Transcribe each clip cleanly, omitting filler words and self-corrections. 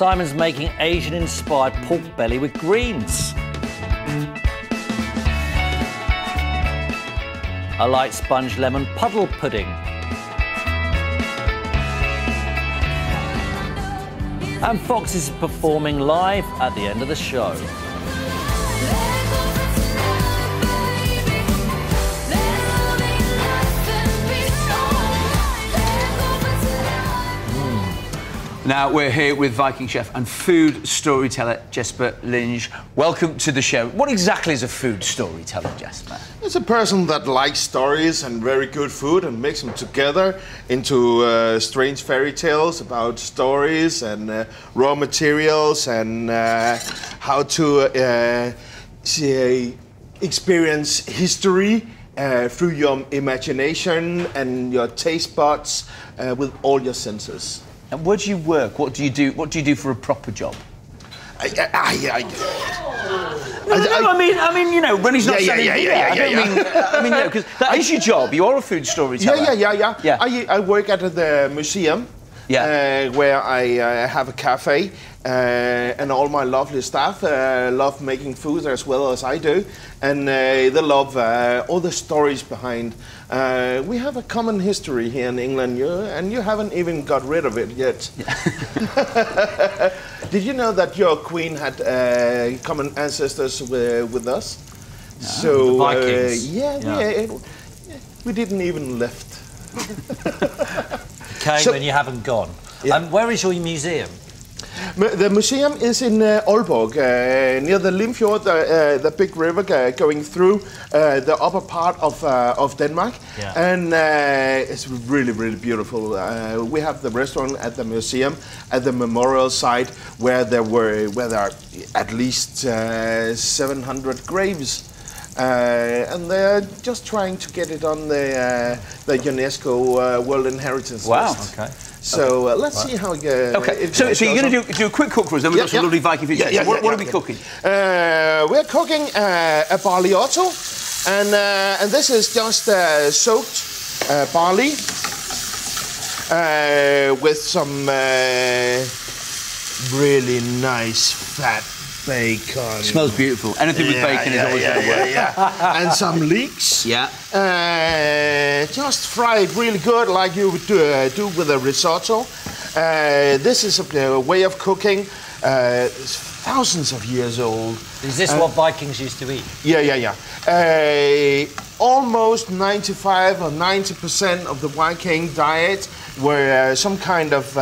Simon's making Asian-inspired pork belly with greens. A light sponge lemon puddle pudding. And Fox is performing live at the end of the show. Now we're here with Viking chef and food storyteller Jesper Lynge. Welcome to the show. What exactly is a food storyteller, Jesper? It's a person that likes stories and very good food and makes them together into strange fairy tales about stories and raw materials and how to experience history through your imagination and your taste buds with all your senses. And where do you work? What do you do? What do you do for a proper job? I mean, you know, when he's not standing here. I mean, because that is your job. You are a food storyteller. Yeah. I work at the museum. Yeah. Where I have a cafe, and all my lovely staff love making food as well as I do, and they love all the stories behind. We have a common history here in England, and you haven't even got rid of it yet. Yeah. Did you know that your queen had common ancestors with us? No, so the Vikings. We didn't even left. Came and you haven't gone. Yeah. Where is your museum? The museum is in Aalborg, near the Limfjord, the big river going through the upper part of Denmark, and it's really, really beautiful. We have the restaurant at the museum, at the memorial site, where there are at least 700 graves. And they're just trying to get it on the UNESCO World Heritage list. Okay. So let's see how. Okay. So you're going to do a quick cook for us, then we've got some lovely Viking food. What are we cooking? We're cooking a barleyotto, and this is just soaked barley with some really nice fat bacon. Smells beautiful. Anything with bacon is always going to work. And some leeks. Yeah. Just fry it really good, like you would do with a risotto. This is a way of cooking. It's thousands of years old. Is this what Vikings used to eat? Yeah. Almost 95 or 90% of the Viking diet were some kind of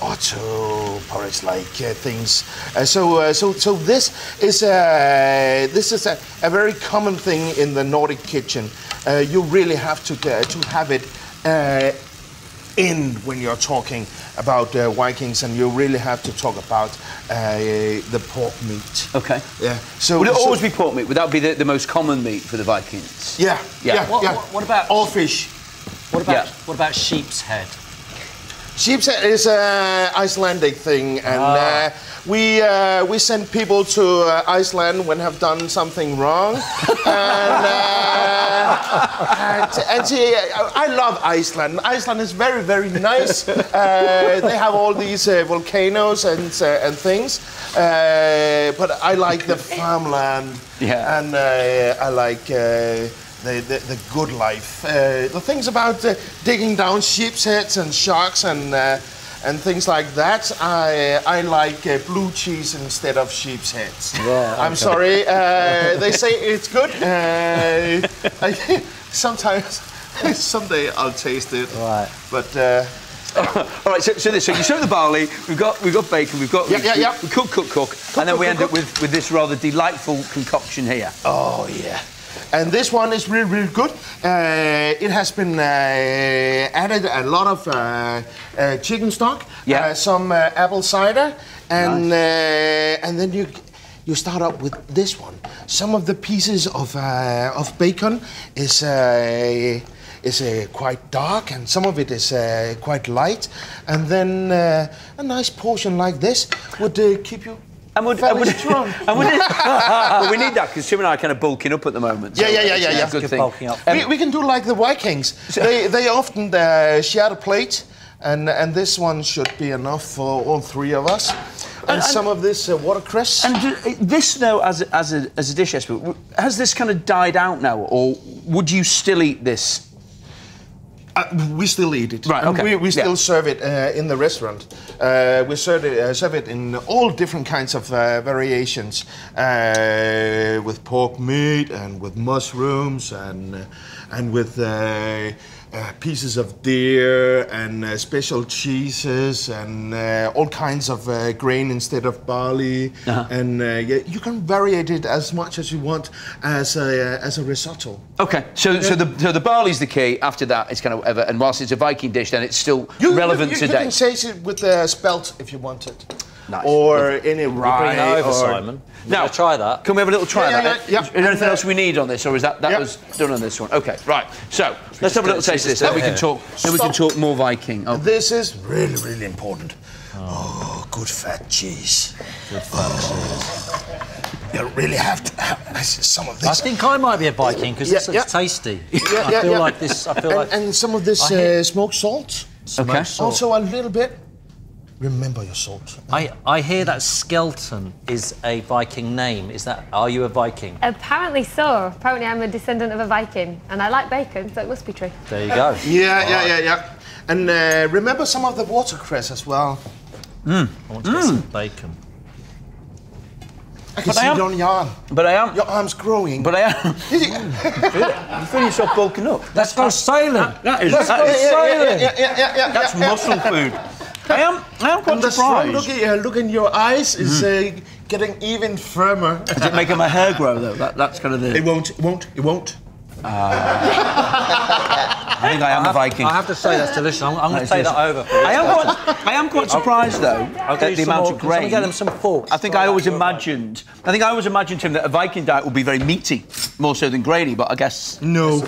otto porridge like things. So this is a very common thing in the Nordic kitchen. You really have to have it in when you're talking about Vikings, and you really have to talk about the pork meat. Okay. Yeah. So would it always be pork meat? Would that be the most common meat for the Vikings? Yeah. What about all fish? What about sheep's head? Sheep's head is an Icelandic thing, and we send people to Iceland when have done something wrong. and see, I love Iceland. Iceland is very, very nice. They have all these volcanoes and things, but I like the farmland, and I like the good life. The things about digging down sheep's heads and sharks and things like that, I like blue cheese instead of sheep's heads. Yeah, okay. I'm sorry, they say it's good. Sometimes, someday I'll taste it. Right. But all right. So you soak the barley. We've got bacon. We've got we cook, and then we end up with this rather delightful concoction here. Oh yeah. And this one is really, really good. It has been added a lot of chicken stock, some apple cider, and then you start up with this one. Some of the pieces of bacon is quite dark, and some of it is quite light, and then a nice portion like this would keep you. And we need that because Tim and I are kind of bulking up at the moment. So yeah. Good thing. Bulking up. We can do like the Vikings. They often share the plate and this one should be enough for all three of us. And some of this watercress. And this, though, as a dish, Jesper, has this kind of died out now, or would you still eat this? We still eat it. Right, okay. We still serve it in the restaurant. We serve it in all different kinds of variations, with pork meat and with mushrooms and with pieces of deer and special cheeses and all kinds of grain instead of barley. And you can vary it as much as you want as a risotto. Okay, so the barley's the key. After that, it's kind of whatever. And whilst it's a Viking dish, then it's still relevant today. You can taste it with spelt if you want it. Nice. Or any rye. Bring that over, Simon. Now, try that. Can we have a little try of that? Yeah. Is there anything else we need on this, or is that was done on this one? Okay, right. So let's have a little taste of this. Then we can talk. Then we can talk more Viking. Oh. This is really, really important. Oh, good fat cheese. Good fat cheese. You really have to have some of this. I think I might be a Viking because this looks tasty. I feel like this. And some of this smoked salt. Okay. Also a little bit. Remember your salt. I hear that Skelton is a Viking name. Are you a Viking? Apparently so. Apparently I'm a descendant of a Viking. And I like bacon, so it must be true. There you go. Yeah. And remember some of the watercress as well. I want to get some bacon. I can see it on your arm. But I am. Your arm's growing. But I am. You feel yourself bulking up. Let's go sailing. That is sailing. Yeah. That's muscle food. I am quite surprised. Look in your eyes is getting even firmer. Is it making my hair grow though? That's kind of the. It won't. I think I am a Viking. I have to say that's delicious. I'm going to take that over. For I am quite surprised though at the amount of grain. Can we get them some forks? I think I always imagined, Tim, that a Viking diet would be very meaty, more so than grainy. But I guess no.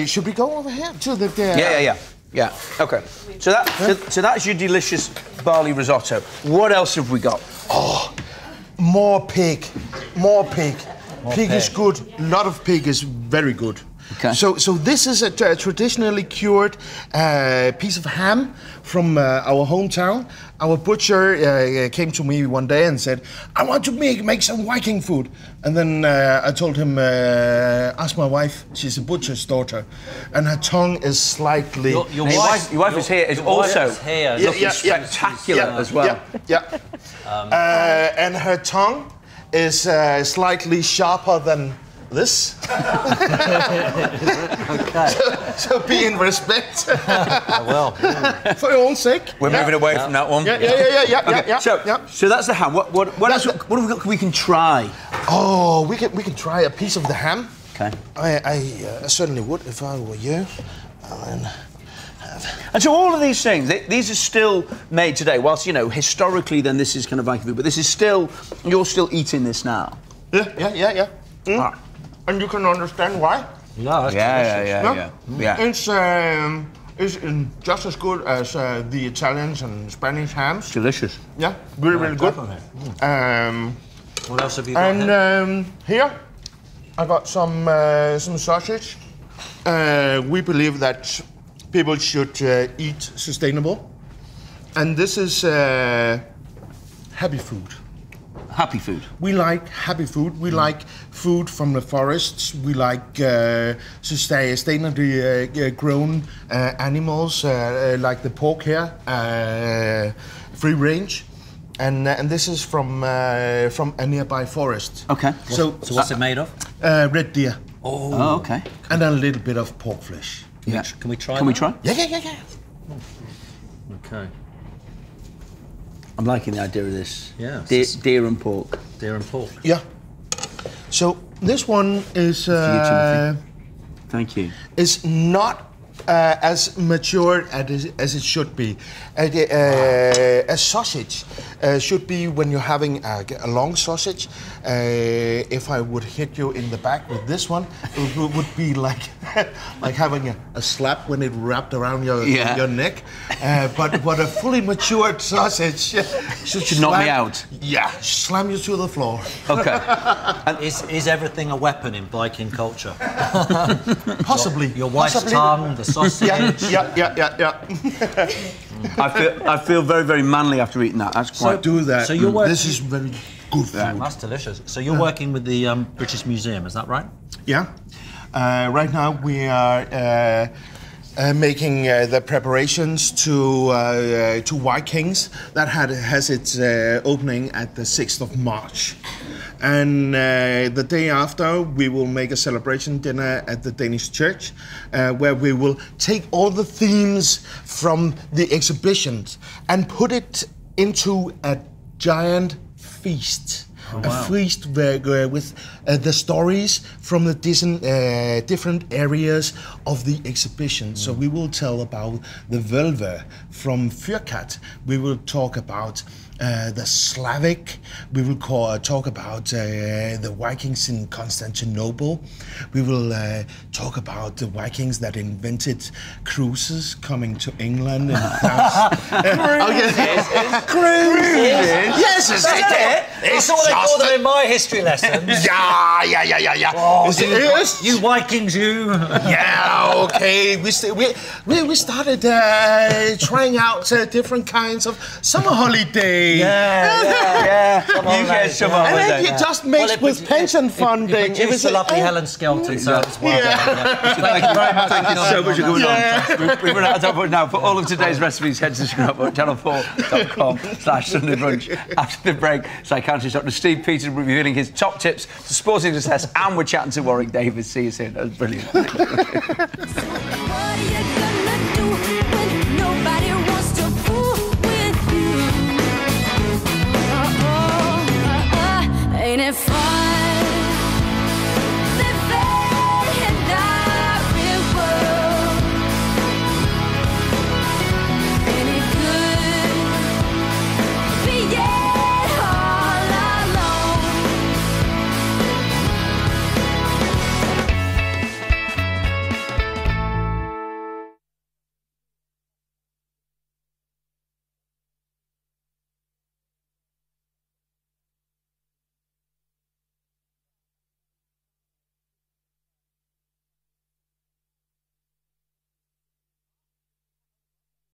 Should we go over here to the? Yeah. Okay. So that's your delicious barley risotto. What else have we got? Oh, more pig. Pig is good. A lot of pig is very good. Okay. So this is a traditionally cured piece of ham from our hometown. Our butcher came to me one day and said, "I want to make some Viking food." And then I told him, "Ask my wife. She's a butcher's daughter, and her tongue is slightly." Your wife is here. Is also looking spectacular as well. Yeah. And her tongue is slightly sharper than this. Okay. So be in respect. Well, for your own sake. We're moving away from that one. Yeah. So that's the ham. What else? What have we got? We can try. Oh, we can try a piece of the ham. Okay. I certainly would if I were you. And so all of these things, these are still made today. Whilst historically, then this is kind of Viking food, but this is still you're still eating this now. Yeah. And you can understand why. Yeah. It's just as good as the Italians and Spanish hams. Delicious. Yeah, really good. What else have you got? And here, I got some sausage. We believe that people should eat sustainable, and this is happy food. Happy food. We like happy food. We like food from the forests. We like sustainably grown animals, like the pork here, free range, and this is from a nearby forest. Okay. So what's it made of? Red deer. Oh, okay. And a little bit of pork flesh. Can we try? Can we try? Yeah. Okay. I'm liking the idea of this. Yeah. Deer and pork. Deer and pork. Yeah. So this one is. Thank you. Is not as mature as it should be. A sausage should be when you're having a long sausage. If I would hit you in the back with this one, it would be like like having a slap when it wrapped around your neck. But a fully matured sausage should knock me out. Yeah, slam you to the floor. Okay. And is everything a weapon in Viking culture? Possibly. Your wife's tongue, the sausage. Yeah. I feel very, very manly after eating that. That's quite. Do that. So you're working. This is very good food. That's delicious. So you're working with the British Museum, is that right? Yeah. Right now we are making the preparations to Vikings. That has its opening at the 6th of March. And the day after, we will make a celebration dinner at the Danish church, where we will take all the themes from the exhibitions and put it into a giant feast. Oh, wow. A feast with the stories from the different areas of the exhibition. So we will tell about the Völve from Fyrkat. We will talk about the Slavic. We will talk about the Vikings in Constantinople. We will talk about the Vikings that invented cruises coming to England. Cruises? Yes, it's it. That's what they call them in my history lessons. Yeah. Oh, you Vikings, you. Yeah, okay. We started trying out different kinds of summer holiday. Yeah. You get summer holiday. And then you just mixed with pension funding. It was a lovely Helen Skelton, so it's well done. Thank you very much. Thank you so much for coming on. We've run out of time now. For all of today's recipes, head to channel4.com/SundayBrunch. After the break, psychiatrist Dr. Steve Peters will be revealing his top tips for sporting success, and we're chatting to Warwick Davis. See you soon. That was brilliant.